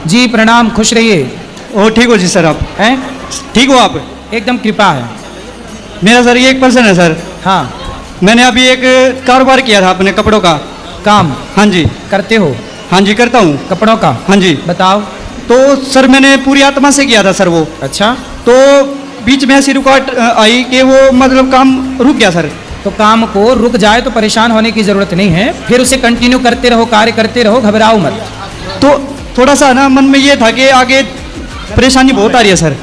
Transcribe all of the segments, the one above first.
जी प्रणाम, खुश रहिए। ओ ठीक हो जी सर, आप हैं? ठीक हो आप? एकदम कृपा है। मेरा सर ये एक पर्सन है सर। हाँ, मैंने अभी एक कारोबार किया था अपने कपड़ों का। काम हाँ जी। करते हो? हाँ जी करता हूँ। कपड़ों का? हाँ जी। बताओ। तो सर मैंने पूरी आत्मा से किया था सर वो। अच्छा, तो बीच में ऐसी रुकावट आई कि वो मतलब काम रुक गया सर। तो काम को रुक जाए तो परेशान होने की जरूरत नहीं है, फिर उसे कंटिन्यू करते रहो, कार्य करते रहो, घबराओ मत। तो थोड़ा सा ना मन में ये था कि आगे परेशानी बहुत आ रही है सर।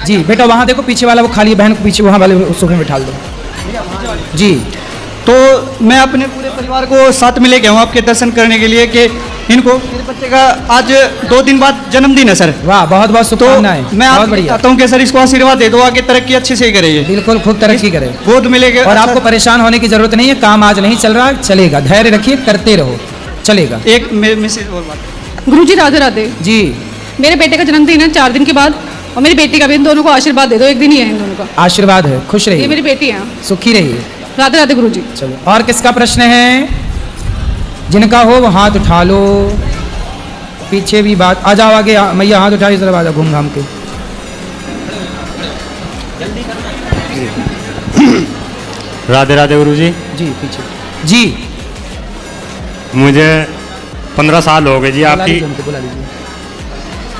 जी बेटा, वहाँ देखो पीछे वाला वो खाली बहन को पीछे वहाँ वाले सोफे में बिठा दो। जी, तो मैं अपने पूरे परिवार को साथ में लेके आऊँ आपके दर्शन करने के लिए कि इनको, मेरे बच्चे का आज 2 दिन बाद जन्मदिन है सर। वाह, बहुत बहुत तो शुभकामनाएं। मैं बहुत आपको बढ़िया, चाहता हूँ कि सर इसको आशीर्वाद दे दो, आगे तरक्की अच्छे से ही करे ये। बिल्कुल खूब तरक्की करे गोद मिलेगा। और आपको परेशान होने की जरूरत नहीं है। काम आज नहीं चल रहा, चलेगा, धैर्य रखिए, करते रहो, चलेगा। एक मैसेज और बात। गुरुजी राधे राधे। जी, मेरे बेटे का जन्मदिन है 4 दिन के बाद, और मेरी बेटी का भी। इन दोनों को आशीर्वाद दे दो, एक दिन ही है इन दोनों का। आशीर्वाद है, खुश ये रहिए, मेरी बेटी है। सुखी रहिए। राधे राधे गुरुजी। चलो, और किसका प्रश्न है? जिनका हो वो हाथ उठा लो। पीछे भी बात, आ जाओ आगे, मैया हाथ उठाइए, जरा आ जाओ घूम घाम के। राधे राधे गुरुजी। जी पीछे। जी, मुझे 15 साल हो गए जी बुला आपकी। लीजिए उनको, बुला लीजिए।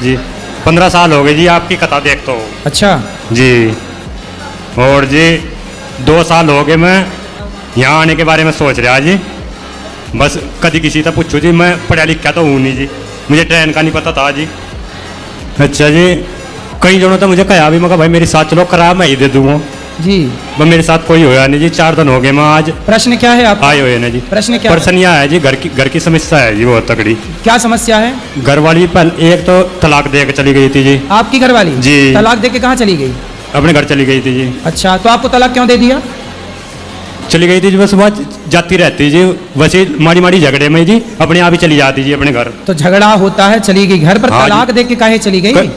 जी 15 साल हो गए जी आपकी कथा देखता हूँ अच्छा, जी। और जी 2 साल हो गए मैं यहाँ आने के बारे में सोच रहा जी। बस कभी किसी से पूछो जी, मैं पढ़ा लिखा तो हूँ नहीं जी, मुझे ट्रेन का नहीं पता था जी। अच्छा जी, कई जनों तो मुझे कहा भी, मगर भाई मेरे साथ चलो, किराया मैं ही दे दूँगा। जी बस मेरे साथ कोई होया नहीं जी। 4 दिन हो गए मैं आज प्रश्न क्या है आपका? आए हुए ना जी। प्रश्न क्या है? प्रश्न यह है जी, घर की समस्या है जी बहुत तगड़ी। क्या समस्या है? घर वाली एक तो तलाक दे के चली गई थी जी। आपकी घरवाली जी। तलाक दे के कहाँ चली गई? अपने घर चली गई थी जी। अच्छा, तो आपको तलाक क्यों दे दिया? चली गई थी जी, बस वह जाती रहती जी, वैसे माड़ी माड़ी झगड़े में जी अपने आप ही चली जाती जी अपने घर। तो झगड़ा होता है, चली गई घर पर। हाँ जी। तलाक दे के काहे चली गई?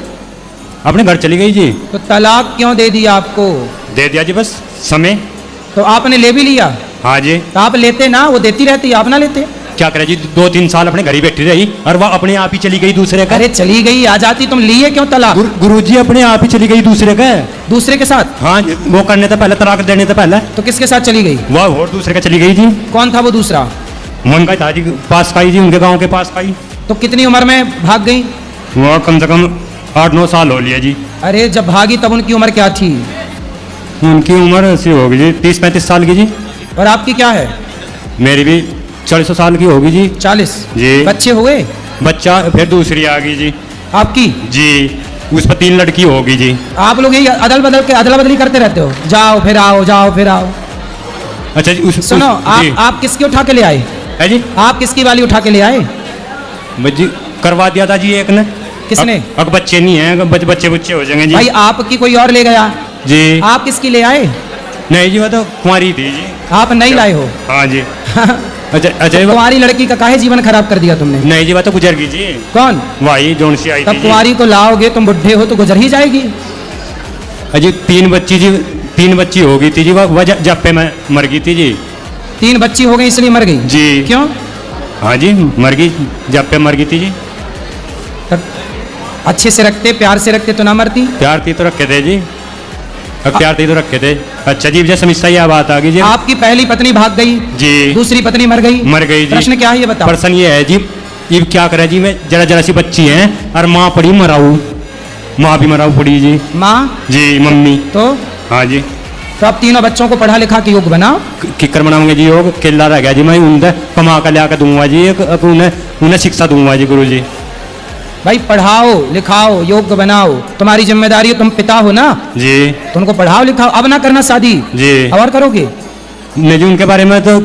अपने घर चली गई जी। तो तलाक क्यों दे दिया आपको? दे दिया जी, बस समय। तो आपने ले भी लिया? हाँ जी। तो आप लेते ना, वो देती रहती, आप ना लेते? क्या करे जी, 2-3 साल अपने घर ही बैठी रही और वह अपने आप ही चली गई दूसरे का। अरे चली गई, आ जाती, तुम लिए क्यों तलाक? गुरुजी अपने आप ही चली गई दूसरे का। दूसरे के साथ? हाँ जी, वो करने से पहले, तलाक देने से पहले। तो किसके साथ चली गई? वह और दूसरे का चली गई जी। कौन था वो दूसरा? मन का था जी, पास का ही जी, उनके गांव के पास का ही। तो कितनी उम्र में भाग गई? वह कम से कम 8-9 साल हो लिया जी। अरे जब भागी तब उनकी उम्र क्या थी? उनकी उम्र ऐसी होगी जी 30-35 साल की जी। और आपकी क्या है? मेरी भी 40 साल की होगी जी। 40? जी। बच्चे हुए? बच्चा फिर दूसरी आ गई जी। आपकी? जी, उस पर 3 लड़की होगी जी। आप लोग यही अदला बदली करते रहते हो, जाओ फिर आओ, जाओ फिर आओ। अच्छा जी, सुनो, जी। आप किसकी उठा के ले आए? है जी, आप किसकी वाली उठा के ले आए? बस जी करवा दिया था जी एक ने। किसने? अब बच्चे नहीं हैं, बच्चे हो जाएंगे जी। भाई आपकी कोई और ले गया? जी। आप किसकी ले आए? नहीं जी, वो तो कुंवारी थी जी। आप नहीं लाए हो? हाँ जी। अच्छा अच्छा, वो- कुंवारी लड़की का काहे जीवन खराब कर दिया तुमने? नहीं जी, वो तो गुजर गई जी। कौन? वही जोन सी आई थी तब जी। कुंवारी को लाओगे, तुम बुढ़े हो तो गुजर ही जाएगी। अजी 3 बच्ची जी, 3 बच्ची हो गई थी जी, वह जप्पे में मर गई थी जी। 3 बच्ची हो गई इसलिए मर गई? जी। क्यों? हाँ जी, मर गई, जप्पे मर गई थी जी। तब अच्छे से रखते, प्यार से रखते तो ना मरती? प्यार थी तो रखे थे जी, अब प्यार थी तो रखे थे। अच्छा जी, मुझे समस्या यह बात आ गई जी। आपकी पहली पत्नी भाग गई, जी। दूसरी पत्नी मर गई? मर गई जी। प्रश्न क्या है ये बताओ? प्रश्न ये है जी, ये क्या करे जी, मैं जरा सी बच्ची है और माँ पड़ी मराऊ, माँ भी मराऊ पड़ी जी। माँ? जी, मम्मी। तो हाँ जी। तो अब तीनों बच्चों को पढ़ा लिखा के योग बनाओ। किकर बनाऊंगे जी योग? केला रह गया जी, मैं उन्हें कमा कर लिया कर दूंगा जी, उन्हें शिक्षा दूंगा जी गुरु जी। भाई पढ़ाओ लिखाओ, योग बनाओ, तुम्हारी जिम्मेदारी है, तुम पिता हो ना, जी। तो उनको पढ़ाओ लिखाओ। अब ना करना शादी, जी। और करोगे? नहीं जी, उनके बारे में तो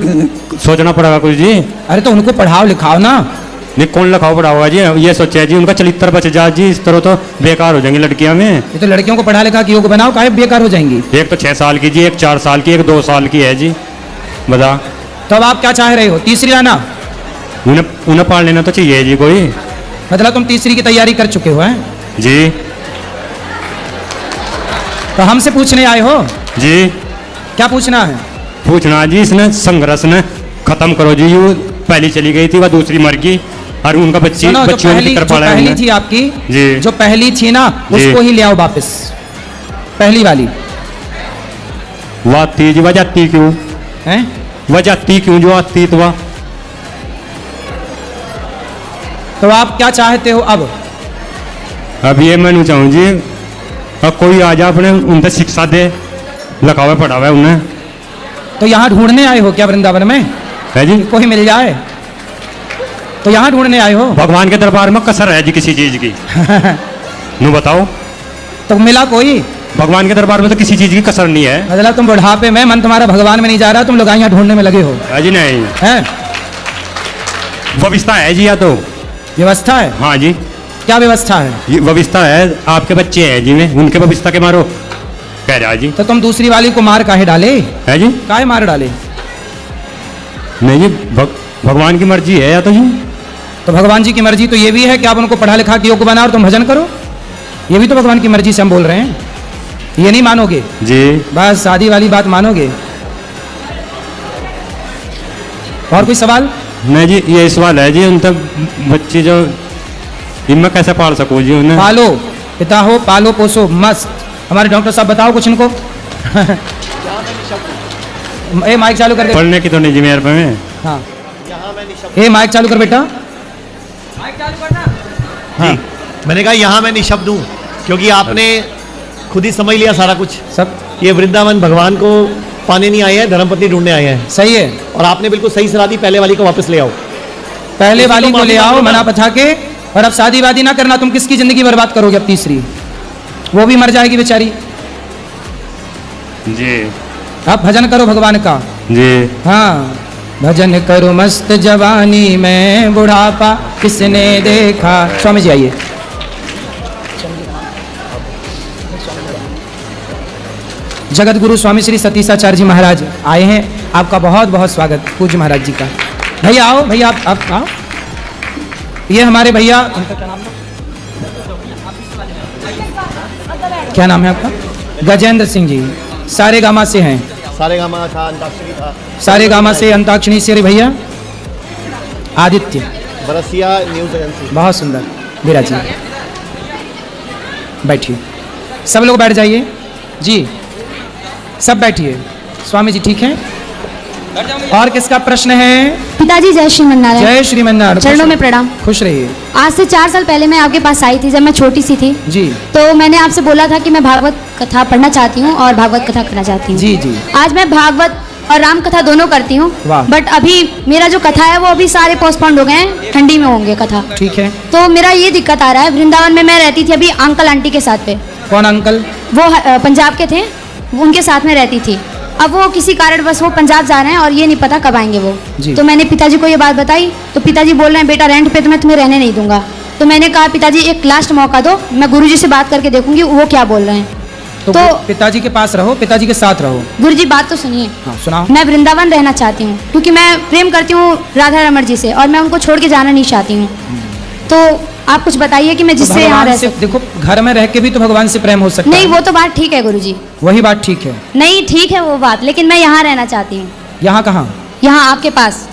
सोचना पड़ेगा कुछ जी। अरे तो उनको पढ़ाओ लिखाओ ना। नहीं, कौन लिखाओ पढ़ाओगा जी, ये सोचा है जी, उनका चरित्र बच जा जी, इस तरह तो बेकार हो जाएंगी लड़कियां में। ये तो लड़कियों को पढ़ा लिखा के योग बनाओ, काहे बेकार हो जाएंगी? एक तो 6 साल की जी, एक 4 साल की, एक 2 साल की है जी। बता। तो अब आप क्या चाह रहे हो? तीसरी लाना? उन्हें पाल लेना तो चाहिए जी कोई। मतलब तुम तीसरी की तैयारी कर चुके हो हैं? जी। तो हमसे पूछने आए हो? जी। क्या पूछना है? पूछना जी, इसने संघर्ष ने खत्म करो जी। यू पहली चली गई थी, वह दूसरी मर गई, और उनका बच्ची सुनो, बच्चियों की तरफ पड़ा है पहली उन्हें। थी आपकी, जी। जो पहली थी ना, जी। उसको ही ले आओ वापस, पहली वाली वह आती जी, वह जाती क्यों, हैं? वह जाती क्यों जो आती तो वह। तो आप क्या चाहते हो अब? अब ये मैं नहीं चाहूँ जी, अब कोई आ जा अपने उनसे शिक्षा दे, लिखा हुआ पढ़ा हुआ है उन्हें। तो यहाँ ढूंढने आए हो क्या वृंदावन में? है जी, कोई मिल जाए तो यहाँ ढूंढने आए हो? भगवान के दरबार में कसर है जी किसी चीज की? नू बताओ, तो मिला कोई? भगवान के दरबार में तो किसी चीज की कसर नहीं है। मतलब तुम बुढ़ापे में, मन तुम्हारा भगवान में नहीं जा रहा, तुम लोग यहाँ ढूंढने में लगे हो, है जी नहीं, हैं? व्यवस्था है जी, या तो व्यवस्था है? हाँ जी, क्या व्यवस्था है? ये व्यवस्था है, आपके बच्चे हैं जी में, उनके व्यवस्था के मारो कह रहा है जी। तो तुम दूसरी वाली को मार काहे डाले? है जी, काहे मार डाले? नहीं जी, भगवान की मर्जी है या तो जी। तो भगवान जी की मर्जी तो ये भी है कि आप उनको पढ़ा लिखा के योग्य बनाओ और तुम भजन करो, ये भी तो भगवान की मर्जी से हम बोल रहे हैं। ये नहीं मानोगे? जी, बस शादी वाली बात मानोगे। और कोई सवाल? नहीं जी, ये सवाल है जी, उन तक बच्चे जो इनमें कैसे पाल सकूँ जी उन्हें? पालो, पिता हो, पालो पोसो, मस्त। हमारे डॉक्टर साहब बताओ कुछ इनको। ए माइक चालू कर दे। पढ़ने की तो नहीं जी मेरे पे में। हाँ, ए माइक चालू कर बेटा। माइक चालू करना। हाँ, मैंने कहा यहाँ मैं निशब्द हूँ, क्योंकि आपने खुद ही समझ लिया सारा कुछ। सब ये वृंदावन भगवान को पाने नहीं आए हैं, धर्मपत्नी ढूंढने आए हैं। सही है। और आपने बिल्कुल सही सलाह दी, पहले वाली को वापस ले आओ। पहले इसी वाली को को ले माफी आओ मांगो ना। मना पछा के, और अब शादी वादी ना करना, तुम किसकी जिंदगी बर्बाद करोगे? अब तीसरी वो भी मर जाएगी बेचारी। जी अब भजन करो भगवान का। जी, हाँ, भजन करो मस्त जवानी में, बुढ़ापा किसने देखा। स्वामी जी आइए। जगत गुरु स्वामी श्री सतीशाचार्य जी महाराज आए हैं, आपका बहुत बहुत स्वागत पूज्य महाराज जी का। भैया आओ, भैया आप आओ। ये हमारे भैया, उनका क्या नाम है? क्या नाम है आपका? गजेंद्र सिंह जी, सारे गामा से हैं। सारे गामा था, अंताक्षरी था, सारे गामा से, अंताक्षरी से भैया। Aditya, Barsiya news agency. बहुत सुंदर। वीरा जी बैठिए, सब लोग बैठ जाइए जी, सब बैठिए। स्वामी जी ठीक हैं? और किसका प्रश्न है? पिताजी जय श्रीमन्नारायण। जय श्रीमन्नारायण। चरणों में प्रणाम। खुश रहिए आज से 4 साल पहले मैं आपके पास आई थी, जब मैं छोटी सी थी। जी तो मैंने आपसे बोला था कि मैं भागवत कथा पढ़ना चाहती हूँ और भागवत कथा करना चाहती हूँ। जी जी। आज मैं भागवत और राम कथा दोनों करती हूँ। वाह। बट अभी मेरा जो कथा है वो अभी सारे पोस्टपोन्ड हो गए हैं, ठंडी में होंगे कथा। ठीक है। तो मेरा ये दिक्कत आ रहा है, वृंदावन में मैं रहती थी अभी अंकल आंटी के साथ पे। कौन अंकल? वो पंजाब के थे, उनके साथ में रहती थी। अब वो किसी कारणवश वो पंजाब जा रहे हैं और ये नहीं पता कब आएंगे वो। जी। तो मैंने पिताजी को ये बात बताई, तो पिताजी बोल रहे हैं बेटा रेंट पे तो मैं तुम्हें रहने नहीं दूंगा। तो मैंने कहा पिताजी एक लास्ट मौका दो, मैं गुरुजी से बात करके देखूंगी वो क्या बोल रहे हैं। तो तो पिताजी के पास रहो, पिताजी के साथ रहो। गुरुजी बात तो सुनिए, हाँ सुनाओ। मैं वृंदावन रहना चाहती हूँ क्योंकि मैं प्रेम करती हूँ राधा रमण जी से और मैं उनको छोड़ के जाना नहीं चाहती हूँ। तो आप कुछ बताइए कि मैं जिससे यहाँ भगवान रह से सकूँ। देखो, घर में रह के भी तो भगवान से प्रेम हो सकता नहीं है। वो तो बात ठीक है गुरुजी, वही बात ठीक है। नहीं ठीक है वो बात, लेकिन मैं यहाँ रहना चाहती हूँ, यहाँ कहाँ? यहाँ आपके पास।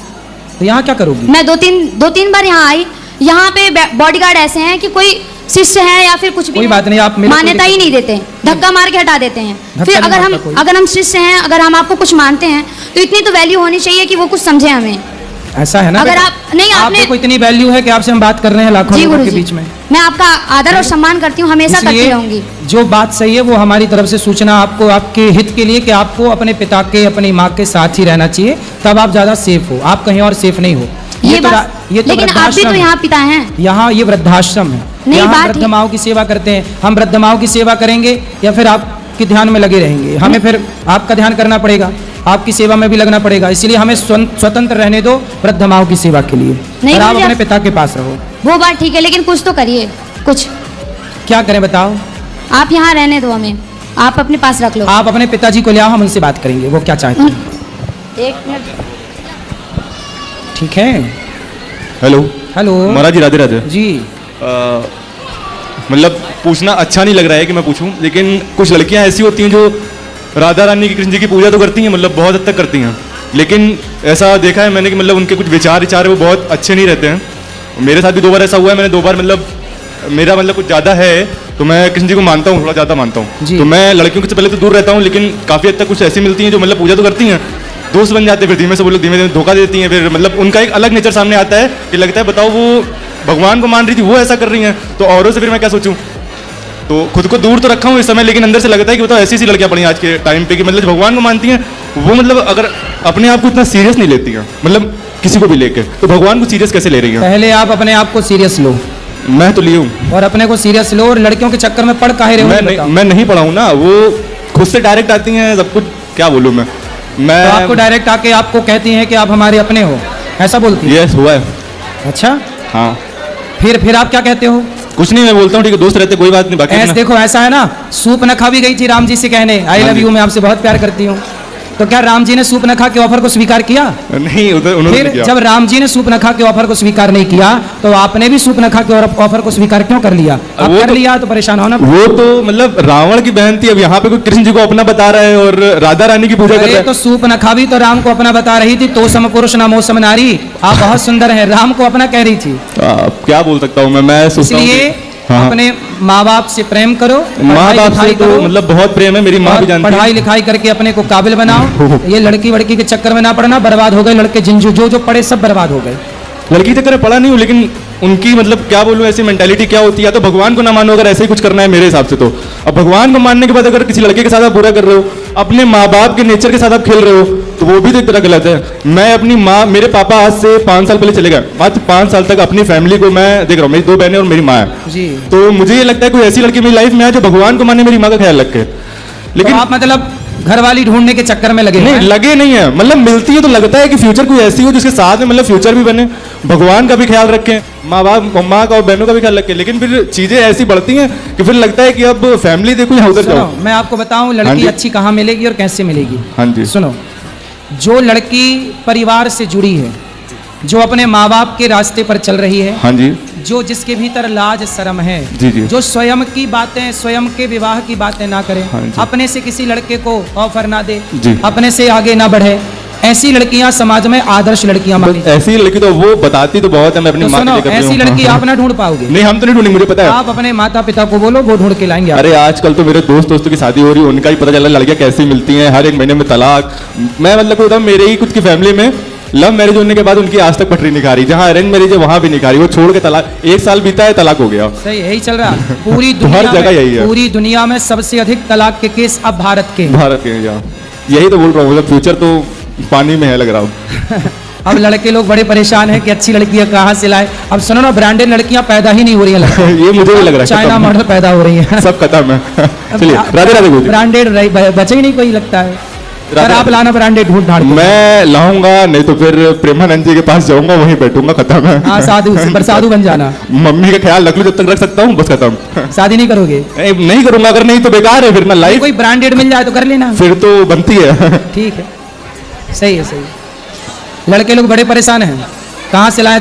तो यहाँ क्या करोगी? मैं दो तीन बार यहाँ आई, यहाँ पे बॉडीगार्ड ऐसे हैं कि कोई शिष्य है या फिर कुछ भी कोई है, बात नहीं, आप मिलो, मान्यता कोई ही नहीं देते, धक्का मार के हटा देते हैं। धक्का फिर नहीं मारता कोई। अगर हम शिष्य हैं, अगर हम आपको कुछ मानते हैं तो इतनी तो वैल्यू होनी चाहिए कि वो कुछ समझे हमें। ऐसा है ना अगर बेटा? आप- नहीं, आपने- आपको इतनी वैल्यू है कि आपसे हम बात कर रहे हैं लाखों जी लोगों के गुरुजी, बीच में। मैं आपका आदर और सम्मान करती हूँ, हमेशा करती इसलिए रहूंगी। जो बात सही है वो हमारी तरफ से सूचना आपको, आपके हित के लिए, कि आपको अपने पिता के, अपनी माँ के साथ ही रहना चाहिए, तब आप ज्यादा सेफ हो। आप कहीं और सेफ नहीं हो। ये तो बात, ये तो लेकिन आप भी वृद्धाश्रम तो है। यहाँ पिता हैं। यहाँ ये वृद्धाश्रम है। नहीं, यहाँ बात वृद्ध ही- माओं की सेवा करते हैं। हम वृद्ध माओं की सेवा करेंगे या फिर आपके ध्यान में लगे रहेंगे? हमें फिर आपका ध्यान करना पड़ेगा, आपकी सेवा में भी लगना पड़ेगा। इसलिए हमें स्वतंत्र रहने दो वृद्ध माओं की सेवा के लिए, नहीं, और आप मुझे अपने आप- पिता के पास रहो। वो बात ठीक है, लेकिन कुछ तो करिए, कुछ। क्या करें बताओ? आप यहाँ रहने दो हमें, आप अपने पास रख लो। आप अपने पिताजी को ले आओ, हम उनसे बात करेंगे वो क्या चाहते हैं। एक मिनट। ठीक है। हेलो हेलो महाराज जी, राधे राधे। जी। मतलब पूछना अच्छा नहीं लग रहा है कि मैं पूछूं, लेकिन कुछ लड़कियां ऐसी होती हैं जो राधा रानी की, कृष्ण जी की पूजा तो करती हैं, मतलब बहुत हद तक करती हैं, लेकिन ऐसा देखा है मैंने कि मतलब उनके कुछ विचार वो बहुत अच्छे नहीं रहते हैं। मेरे साथ भी 2 बार ऐसा हुआ है, मैंने 2 बार मतलब मेरा मतलब कुछ ज़्यादा है तो मैं कृष्ण जी को मानता हूँ, थोड़ा ज़्यादा मानता हूँ। जी। तो मैं लड़कियों से पहले तो दूर रहता हूँ, लेकिन काफ़ी हद तक कुछ ऐसी मिलती हैं जो मतलब पूजा तो करती हैं, दोस्त बन जाते हैं, फिर धीमे से वो लोग धीमे धीमे धोखा देती हैं, फिर मतलब उनका एक अलग नेचर सामने आता है कि लगता है बताओ वो भगवान को मान रही थी, वो ऐसा कर रही हैं, तो औरों से फिर मैं क्या सोचूं। तो खुद को दूर तो रखा हूँ इस समय, लेकिन अंदर से लगता है कि बताओ ऐसी लड़कियाँ पड़ी हैं आज के टाइम पे कि मतलब भगवान को मानती हैं, वो मतलब अगर अपने आप को इतना सीरियस नहीं लेती हैं, मतलब किसी को भी लेके, तो भगवान को सीरियस कैसे ले रही हैं। पहले आप अपने आप को सीरियस लो मैं तो ली हूँ, और अपने को सीरियस लो, और लड़कियों के चक्कर में पड़ काहे रहे हो, ये बताओ। मैं नहीं पढ़ा हूँ ना, वो खुद से डायरेक्ट आती हैं सब कुछ, क्या बोलूँ मैं तो आपको डायरेक्ट आके आपको कहती हैं कि आप हमारे अपने हो, ऐसा बोलती है? यस हुआ है। अच्छा, हाँ फिर आप क्या कहते हो? कुछ नहीं, मैं बोलता हूँ ठीक है दोस्त रहते कोई बात नहीं, बाकी अपना- देखो ऐसा है ना, सूप नखा भी गई थी राम जी से कहने आई हाँ लव जी। यू, मैं आपसे बहुत प्यार करती हूँ, तो क्या राम जी ने सूप नखा के ऑफर को स्वीकार किया? नहीं उधर उन्होंने फिर नहीं किया। जब राम जी ने सूप नखा के ऑफर को स्वीकार नहीं किया, तो आपने भी सूप नखा के ऑफर को स्वीकार क्यों कर लिया? आप वो कर तो- लिया तो परेशान हो ना। वो तो मतलब रावण की बहन थी, अब यहाँ पे कोई कृष्ण जी को अपना बता रहा है और राधा रानी की पूजा कर अरे रहा तो सूप नखा भी तो राम को अपना बता रही थी, तो सम पुरुष नमो सम नारी, आप बहुत सुंदर हैं, राम को अपना कह रही थी। है। अब क्या बोल सकता हूँ मैं सोचता हूँ इसलिए कि- हाँ। अपने माँ बाप से प्रेम करो, माँ पढ़ाई बाप से लिखाई तो करो, मतलब बहुत प्रेम है, मेरी माँ और भी जानती पढ़ाई है। लिखाई करके अपने को काबिल बनाओ, ये लड़की वड़की के चक्कर में ना पड़ना, बर्बाद हो गए लड़के, जो पढ़े सब बर्बाद हो गए। लड़की चक्कर में पढ़ा नहीं हूँ, लेकिन उनकी मतलब क्या बोलूँ ऐसी मेंटालिटी क्या होती है, या तो भगवान को ना मानो अगर ऐसे ही कुछ करना है मेरे हिसाब से तो। अब भगवान को मानने के बाद अगर किसी लड़के के साथ आप बुरा कर रहे हो, अपने माँ बाप के नेचर के साथ आप खेल रहे हो, तो वो भी तो एक तरह गलत है। मैं अपनी माँ, मेरे पापा आज से 5 साल पहले चले गए, आज 5 साल तक अपनी फैमिली को मैं देख रहा हूँ, मेरी 2 बहनें और मेरी माँ है। जी, तो मुझे ये लगता है कोई ऐसी लड़की मेरी लाइफ में है जो भगवान को माने, मेरी माँ का ख्याल रखे, लेकिन तो आप मतलब घरवाली ढूंढने के चक्कर में लगे हुए नहीं हैं। लगे नहीं है, मतलब मिलती है तो लगता है कि फ्यूचर कोई ऐसी हो जिसके साथ में मतलब फ्यूचर भी बने, भगवान का भी ख्याल रखें, माँ बाप माँ का और बहनों का भी ख्याल रखें, लेकिन फिर चीजें ऐसी बढ़ती हैं कि फिर लगता है कि अब फैमिली देखो यहाँ उधर सुनो, जाओ। मैं आपको बताऊं हाँ लड़की जी। अच्छी कहाँ मिलेगी और कैसे मिलेगी। हाँ जी। सुनो, जो लड़की परिवार से जुड़ी है, जो अपने माँ बाप के रास्ते पर चल रही है, हाँ जी। जो जिसके भीतर लाज शर्म है, जी, जी। जो स्वयं की बातें, स्वयं के विवाह की बातें ना करे, हाँ जी। अपने से किसी लड़के को ऑफर ना दे, जी। अपने से आगे ना बढ़े, ऐसी लड़कियां समाज में आदर्श लड़कियां मानी बस ऐसी लड़की तो वो बताती तो बहुत है, मैं अपनी तो माँ के सुनो, लिए कर रही ऐसी हूँ। लड़की हाँ, आप ना ढूंढ पाओगे। नहीं हम तो नहीं ढूंढेंगे, मुझे पता है। आप अपने माता पिता को बोलो, वो ढूंढ के लाएंगे आपको। अरे आजकल तो मेरे दोस्तों की शादी हो रही है, उनका ही पता चला लड़कियां कैसी मिलती हैं, हर एक महीने में तलाक। मैं मतलब बताऊं मेरे ही कुछ की फैमिली में लव मैरिज होने के बाद उनकी आज तक पटरी नहीं खा रही, जहाँ अरेंज मैरिज है वहां भी नहीं खा रही, वो छोड़ के तलाक, 1 साल बीता है तलाक हो गया। सही यही चल रहा है पूरी तो हर दुनिया जगह में, यही है। पूरी दुनिया में सबसे अधिक तलाक के केस अब भारत के हैं। भारत के यहाँ यही तो बोल रहा हूँ, मतलब फ्यूचर तो पानी में है लग रहा हूँ। अब लड़के लोग बड़े परेशान हैं कि अच्छी लड़कियां कहाँ से लाए। अब सुनो ना, ब्रांडेड लड़कियां पैदा ही नहीं हो रही हैं, ये मुझे भी लग रहा है चाइना खत्म। मॉडल पैदा हो रही है। सब खत्म है। चलिए राधे राधे गुरु जी। ब्रांडेड बचे ही नहीं कोई, लगता है। सर आप लाना ब्रांडेड ढूंढ ढांड के। मैं लाऊंगा, नहीं तो फिर प्रेमानंद जी के पास जाऊंगा, वहीं बैठूंगा, खत्म है। हाँ साधु बन जाना। मम्मी का ख्याल रख लूं जब तक रख सकता हूँ, बस खत्म। शादी नहीं करोगे? नहीं करूंगा, अगर नहीं तो बेकार है फिर ना लाइफ, कोई ब्रांडेड मिल जाए तो कर लेना, फिर तो बनती है। ठीक है। सही है, सही है। लड़के लोग बड़े परेशान हैं, कहाँ से लाए